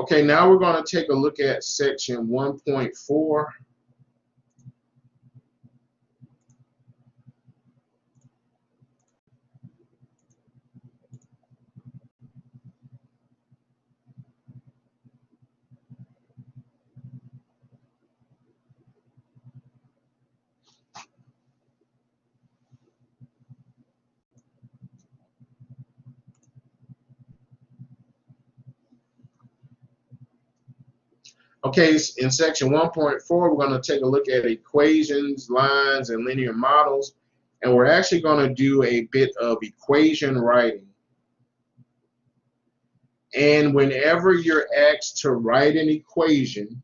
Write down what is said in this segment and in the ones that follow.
Okay, now we're going to take a look at section 1.4. Okay, in section 1.4, we're going to take a look at equations, lines, and linear models. And we're actually going to do a bit of equation writing. And whenever you're asked to write an equation,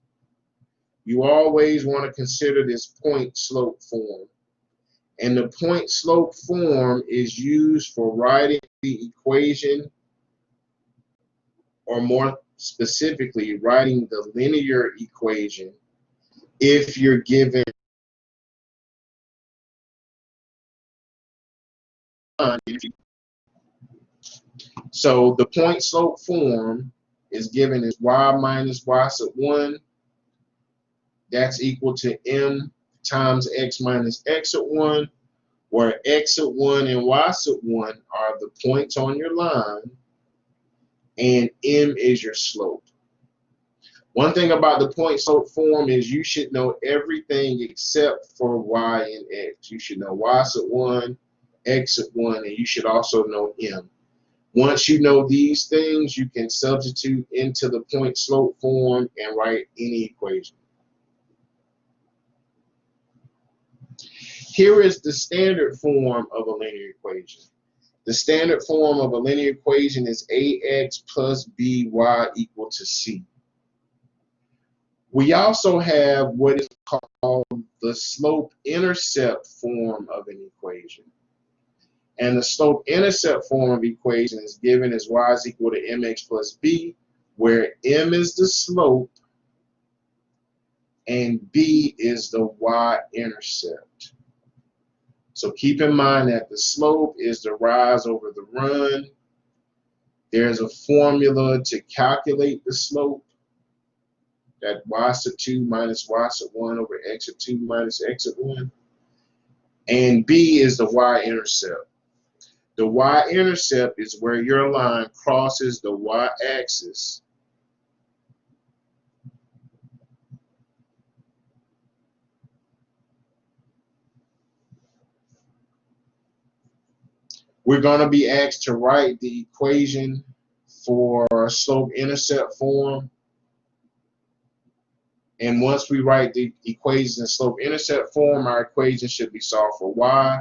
you always want to consider this point-slope form. And the point-slope form is used for writing the equation, or more specifically, writing the linear equation if you're given so the point slope form is given as y minus y sub 1. That's equal to m times x minus x sub 1, where x sub 1 and y sub 1 are the points on your line, and m is your slope. One thing about the point slope form is you should know everything except for y and x. You should know y sub 1, x sub 1, and you should also know m. Once you know these things, you can substitute into the point slope form and write any equation. Here is the standard form of a linear equation. The standard form of a linear equation is ax plus by equal to c. We also have what is called the slope-intercept form of an equation. And the slope-intercept form of equation is given as y is equal to mx plus b, where m is the slope and b is the y-intercept. So keep in mind that the slope is the rise over the run. There's a formula to calculate the slope, that y sub 2 minus y sub 1 over x sub 2 minus x sub 1. And b is the y-intercept. The y-intercept is where your line crosses the y-axis we're going to be asked to write the equation for slope-intercept form. And once we write the equations in slope-intercept form, our equation should be solved for y,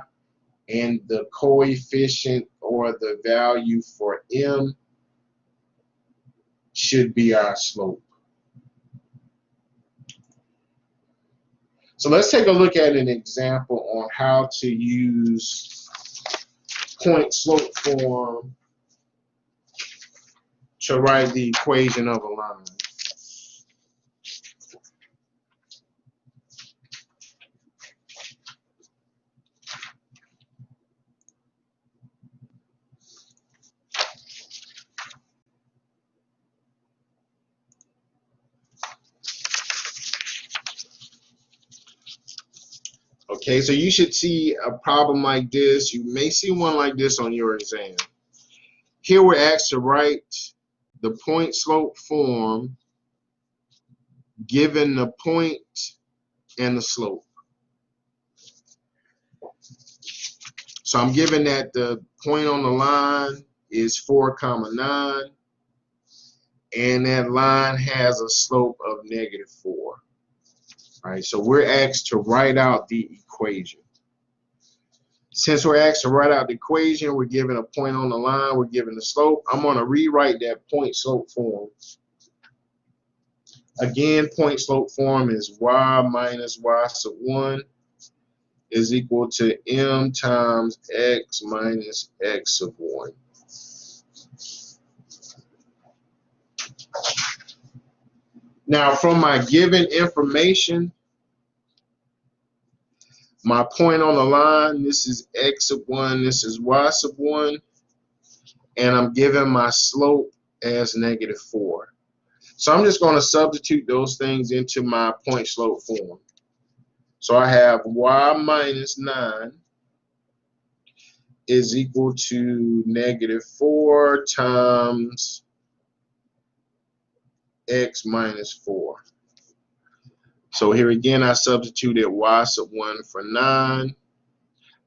and the coefficient or the value for m should be our slope. So let's take a look at an example on how to use point slope form to write the equation of a line. Okay, so you should see a problem like this. You may see one like this on your exam. Here we're asked to write the point slope form given the point and the slope. So I'm given that the point on the line is 4, 9, and that line has a slope of -4. All right, so we're asked to write out the equation. Since we're asked to write out the equation, we're given a point on the line, we're given the slope. I'm going to rewrite that point slope form. Again, point slope form is y minus y sub 1 is equal to m times x minus x sub 1. Now, from my given information, my point on the line, this is x sub 1, this is y sub 1, and I'm given my slope as -4. So I'm just going to substitute those things into my point slope form. So I have y minus 9 is equal to -4 times x minus 4. So here again, I substituted y sub 1 for 9.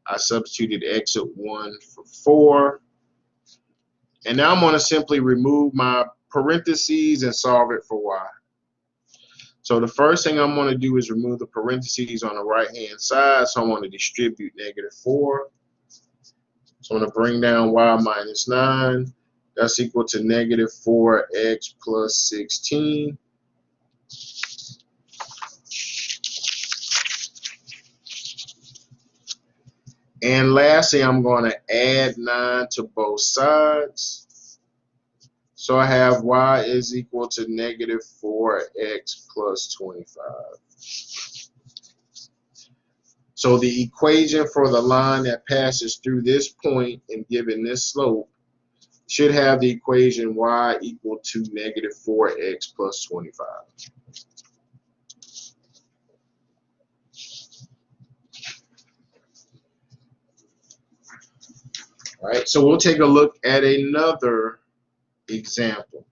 I substituted x sub 1 for 4. And now I'm going to simply remove my parentheses and solve it for y. So the first thing I'm going to do is remove the parentheses on the right-hand side. So I'm going to distribute -4. So I'm going to bring down y minus 9. That's equal to -4x plus 16. And lastly, I'm going to add 9 to both sides. So I have y is equal to -4x plus 25. So the equation for the line that passes through this point and given this slope should have the equation y equal to -4x plus 25. All right, so we'll take a look at another example.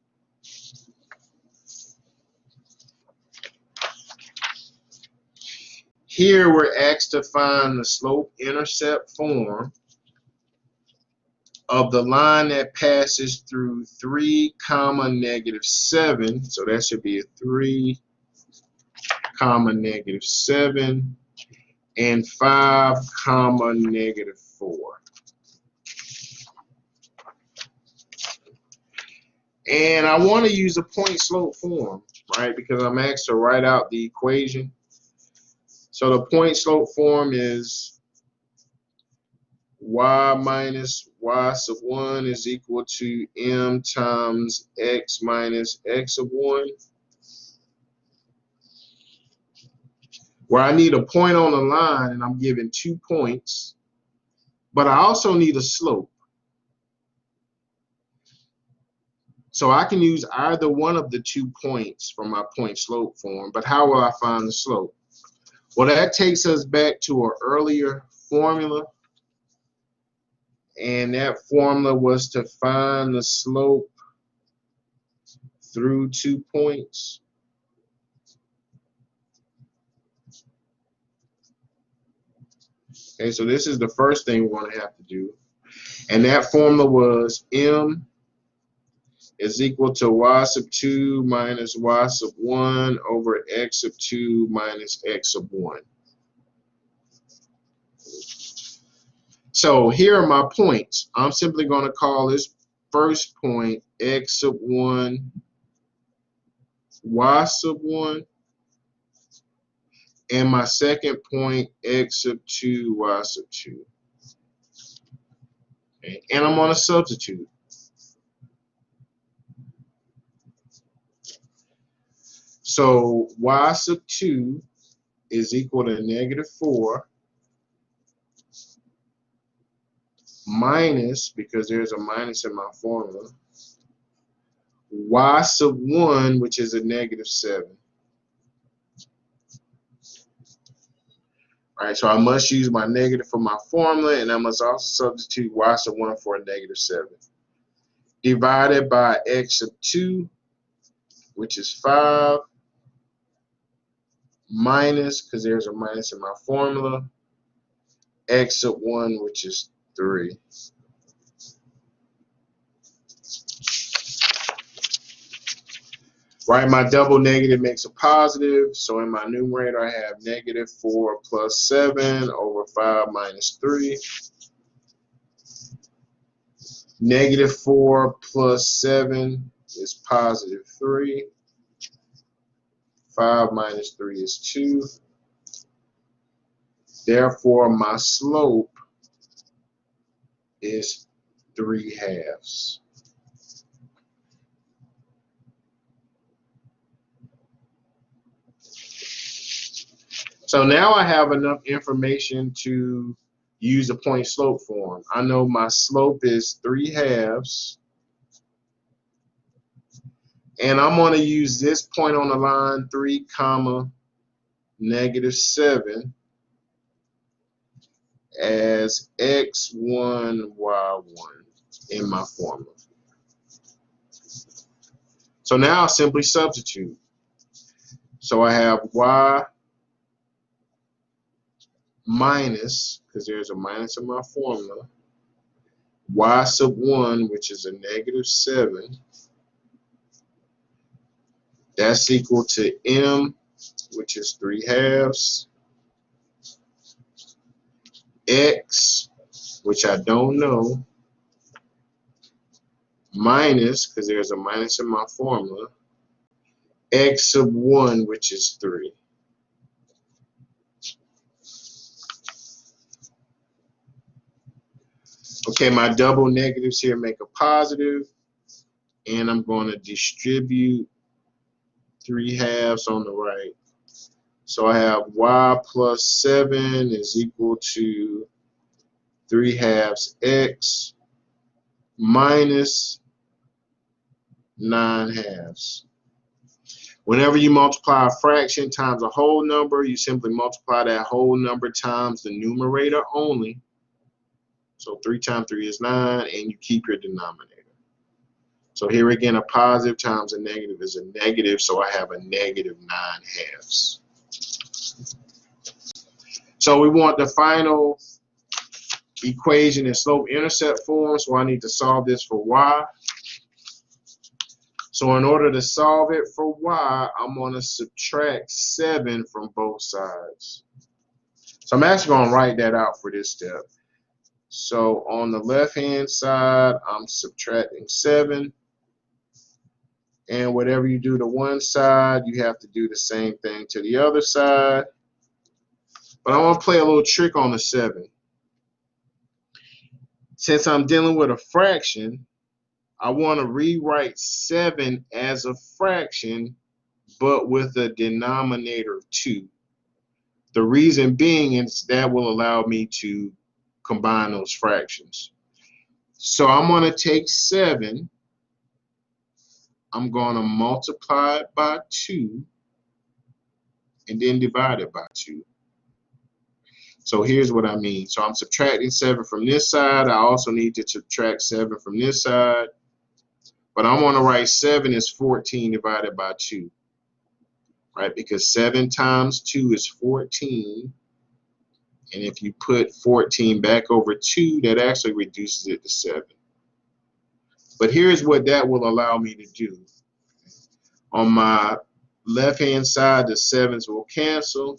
Here we're asked to find the slope-intercept form of the line that passes through 3, -7. So that should be a 3, -7 and 5, -4. And I want to use a point slope form, right? Because I'm asked to write out the equation. So the point slope form is y minus y sub 1 is equal to m times x minus x sub 1. Where I need a point on the line and I'm given 2 points, but I also need a slope. So I can use either one of the 2 points from my point slope form, but how will I find the slope? Well, that takes us back to an earlier formula, and that formula was to find the slope through 2 points. Okay, so this is the first thing we're going to have to do. And that formula was m is equal to y sub 2 minus y sub 1 over x sub 2 minus x sub 1. So here are my points. I'm simply going to call this first point x sub 1, y sub 1, and my second point x sub 2, y sub 2. Okay. And I'm going to substitute. So y sub 2 is equal to -4 minus, because there's a minus in my formula, y sub 1, which is a -7. All right, so I must use my negative for my formula, and I must also substitute y sub 1 for a -7. Divided by x sub 2, which is 5, minus, because there's a minus in my formula, x sub 1, which is 3. Right, my double negative makes a positive, so in my numerator I have -4 plus 7 over 5 minus 3. -4 plus 7 is positive 3. 5 minus 3 is 2. Therefore, my slope is 3/2. So now I have enough information to use a point slope form. I know my slope is 3/2, And I'm going to use this point on the line 3 comma -7 as x1 y1 in my formula. So now I'll simply substitute. So I have y minus, because there's a minus in my formula, y sub 1, which is a -7, that's equal to m, which is 3/2, x, which I don't know, minus, because there's a minus in my formula, x sub 1, which is 3. Okay, my double negatives here make a positive, and I'm going to distribute 3/2 on the right. So I have y plus 7 is equal to 3/2 x minus 9/2. Whenever you multiply a fraction times a whole number, you simply multiply that whole number times the numerator only. So 3 times 3 is 9, and you keep your denominator. So here again, a positive times a negative is a negative, so I have a -9/2. So we want the final equation in slope-intercept form, so I need to solve this for y. So in order to solve it for y, I'm going to subtract 7 from both sides. So I'm actually going to write that out for this step. So on the left-hand side, I'm subtracting 7. And whatever you do to one side, you have to do the same thing to the other side. But I want to play a little trick on the 7. Since I'm dealing with a fraction, I want to rewrite 7 as a fraction, but with a denominator of 2. The reason being is that will allow me to combine those fractions. So I'm going to take 7, I'm going to multiply it by 2, and then divide it by 2. So here's what I mean. So I'm subtracting 7 from this side. I also need to subtract 7 from this side. But I want to write 7 as 14 divided by 2. Right? Because 7 times 2 is 14. And if you put 14 back over 2, that actually reduces it to 7. But here's what that will allow me to do. On my left-hand side, the 7s will cancel.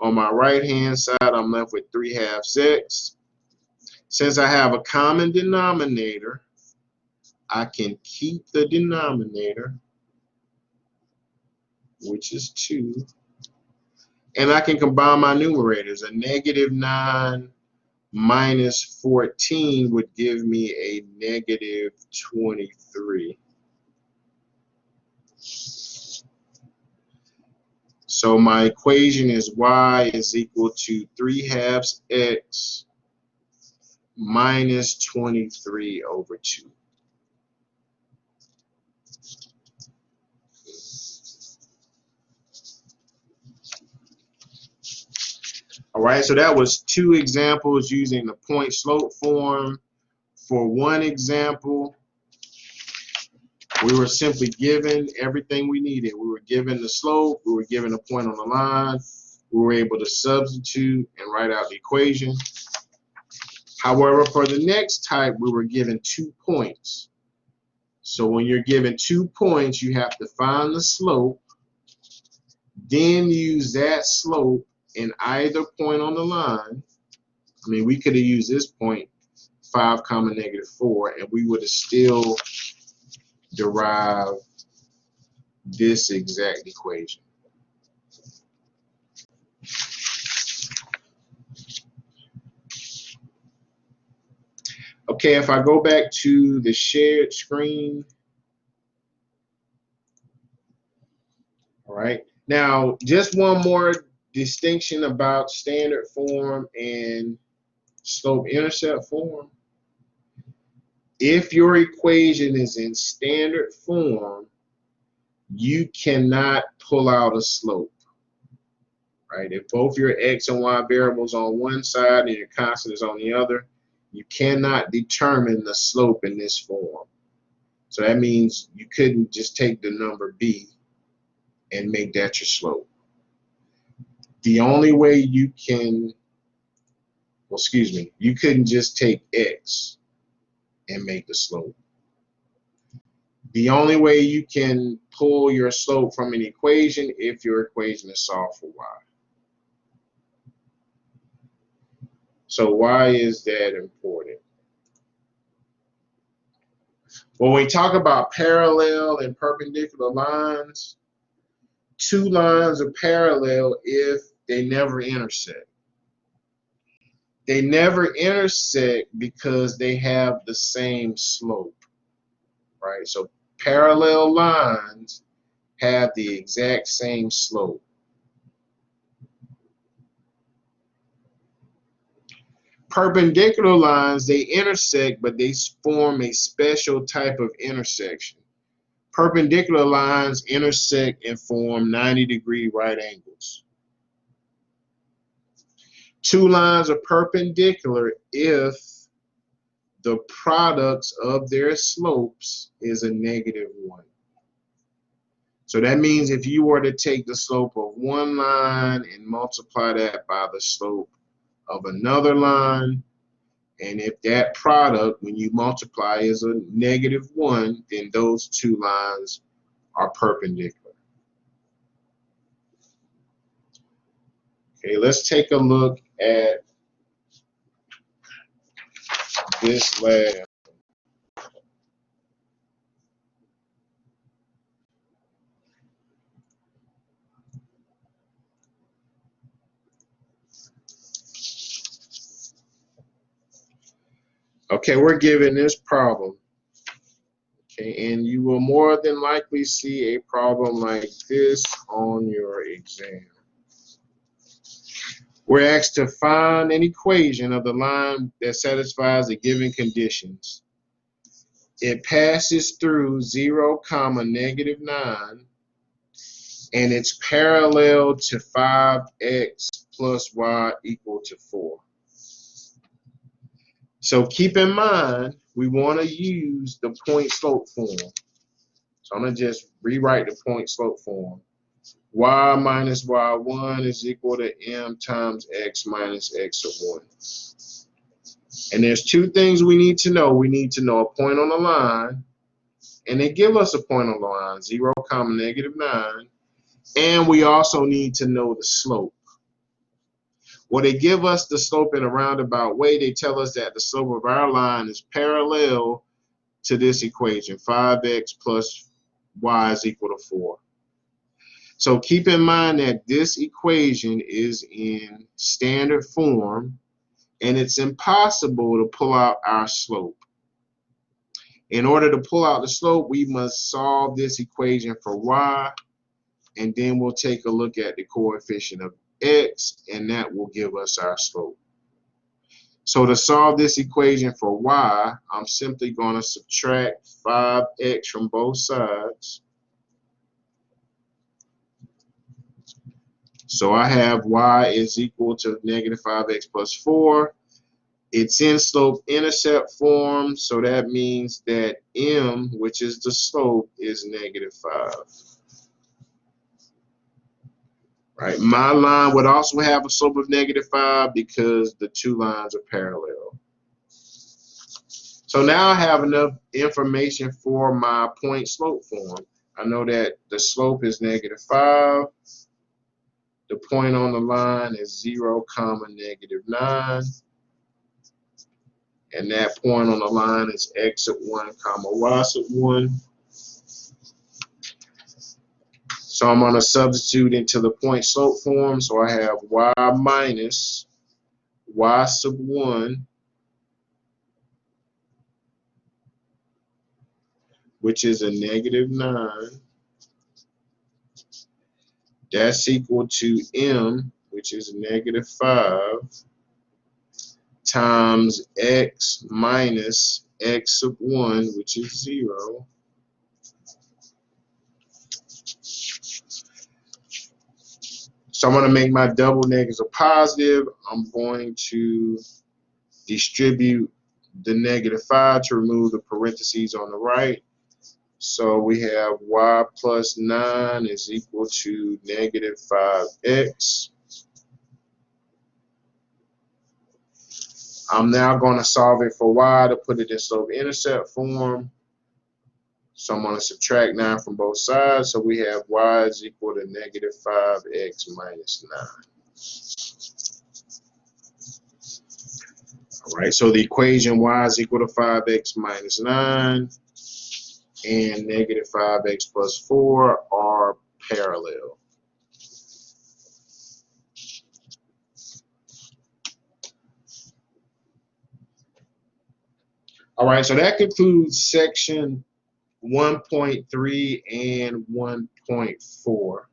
On my right-hand side, I'm left with 3/2 x. Since I have a common denominator, I can keep the denominator, which is 2, and I can combine my numerators. A -9 minus 14 would give me a -23. So my equation is y is equal to 3/2 x minus 23 over 2. All right, so that was 2 examples using the point slope form. For one example, we were simply given everything we needed. We were given the slope, we were given a point on the line, we were able to substitute and write out the equation. However, for the next type, we were given 2 points. So when you're given 2 points, you have to find the slope, then use that slope in either point on the line. I mean, we could have used this point, 5 comma -4, and we would have still derived this exact equation. Okay, if I go back to the shared screen, all right, now just one more distinction about standard form and slope-intercept form. If your equation is in standard form, you cannot pull out a slope, right? If both your x and y variables on one side and your constant is on the other, you cannot determine the slope in this form. So that means you couldn't just take the number b and make that your slope. The only way you can, well, excuse me, you couldn't just take x and make the slope. The only way you can pull your slope from an equation if your equation is solved for y. So why is that important? When we talk about parallel and perpendicular lines, two lines are parallel if they never intersect. They never intersect because they have the same slope, right? So parallel lines have the exact same slope. Perpendicular lines, they intersect, but they form a special type of intersection. Perpendicular lines intersect and form 90-degree right angles. Two lines are perpendicular if the products of their slopes is a -1. So that means if you were to take the slope of one line and multiply that by the slope of another line, and if that product, when you multiply, is a -1, then those two lines are perpendicular. Okay, let's take a look at this last. Okay, we're given this problem. Okay, and you will more than likely see a problem like this on your exam. We're asked to find an equation of the line that satisfies the given conditions. It passes through 0, -9, and it's parallel to 5x plus y equal to 4. So keep in mind, we want to use the point slope form. So I'm going to just rewrite the point slope form. Y minus y1 is equal to m times x minus x of 1. And there's two things we need to know. We need to know a point on the line, and they give us a point on the line, 0, -9. And we also need to know the slope. Well, they give us the slope in a roundabout way. They tell us that the slope of our line is parallel to this equation, 5x plus y is equal to 4. So keep in mind that this equation is in standard form, and it's impossible to pull out our slope. In order to pull out the slope, we must solve this equation for y, and then we'll take a look at the coefficient of x, and that will give us our slope. So to solve this equation for y, I'm simply going to subtract 5x from both sides. So I have y is equal to -5x plus 4. It's in slope-intercept form, so that means that m, which is the slope, is -5. Right? My line would also have a slope of -5 because the two lines are parallel. So now I have enough information for my point slope form. I know that the slope is -5. The point on the line is 0, -9. And that point on the line is x of 1, y of 1. So I'm going to substitute into the point slope form. So I have y minus y sub 1, which is a -9. That's equal to m, which is -5, times x minus x sub 1, which is 0. So I'm going to make my double negatives a positive. I'm going to distribute the -5 to remove the parentheses on the right. So we have y plus 9 is equal to -5x. I'm now going to solve it for y to put it in slope-intercept form. So I'm going to subtract 9 from both sides. So we have y is equal to -5x minus 9. All right, so the equation y is equal to 5x minus 9 and -5x plus 4 are parallel. All right, so that concludes section 1.3 and 1.4.